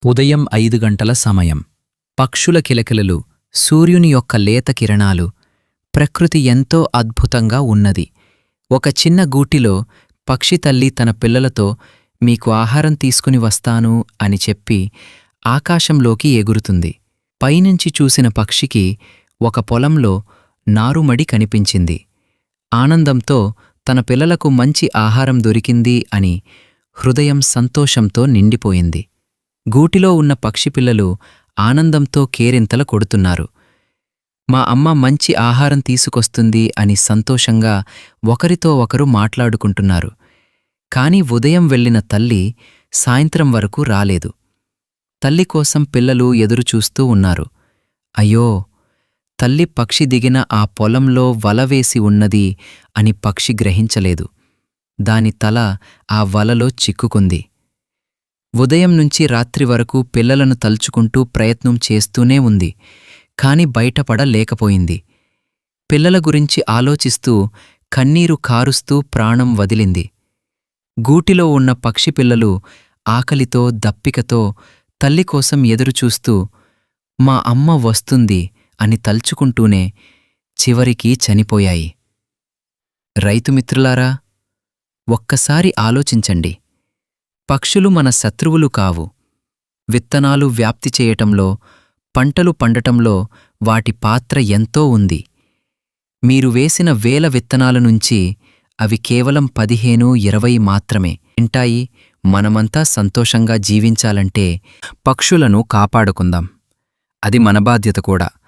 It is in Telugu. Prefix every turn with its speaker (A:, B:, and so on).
A: ఉదయం 5 గంటల సమయం. పక్షుల కిలకిలలు, సూర్యుని యొక్క లేత కిరణాలు. ప్రకృతి ఎంతో అద్భుతంగా ఉన్నది. ఒక చిన్న గూటిలో పక్షి తల్లి తన పిల్లలతో మీకు ఆహారం తీసుకుని వస్తాను అని చెప్పి ఆకాశంలోకి ఎగురుతుంది. పైనుంచి చూసిన పక్షికి ఒక పొలంలో నారుమడి కనిపించింది. ఆనందంతో తన పిల్లలకు మంచి ఆహారం దొరికింది అని హృదయం సంతోషంతో నిండిపోయింది. గూటిలో ఉన్న పక్షిపిల్లలు ఆనందంతో కేరింతలు కొడుతున్నారు. మా అమ్మ మంచి ఆహారం తీసుకొస్తుంది అని సంతోషంగా ఒకరితో ఒకరు మాట్లాడుకుంటున్నారు. కాని ఉదయం వెళ్ళిన తల్లి సాయంత్రం వరకు రాలేదు. తల్లి కోసం పిల్లలు ఎదురుచూస్తూ ఉన్నారు. అయ్యో, తల్లి పక్షి దిగిన ఆ పొలంలో వలవేసి ఉన్నది అని పక్షి గ్రహించలేదు. దాని తల ఆ వలలో చిక్కుకుంది. ఉదయం నుంచి రాత్రి వరకు పిల్లలను తలుచుకుంటూ ప్రయత్నం చేస్తూనే ఉంది. కాని బయటపడలేకపోయింది. పిల్లల గురించి ఆలోచిస్తూ కన్నీరు కారుస్తూ ప్రాణం వదిలింది. గూటిలో ఉన్న పక్షిపిల్లలు ఆకలితో దప్పికతో తల్లికోసం ఎదురుచూస్తూ మా అమ్మ వస్తుంది అని తలుచుకుంటూనే చివరికి చనిపోయాయి. రైతుమిత్రులారా, ఒక్కసారి ఆలోచించండి. పక్షులు మన శత్రువులు కావు. విత్తనాలు వ్యాప్తి చేయటంలో, పంటలు పండటంలో వాటి పాత్ర ఎంతో ఉంది. మీరు వేసిన వేల విత్తనాల నుంచి అవి కేవలం 15-20 మాత్రమే తింటాయి. మనమంతా సంతోషంగా జీవించాలంటే పక్షులను కాపాడుకుందాం. అది మన బాధ్యత కూడా.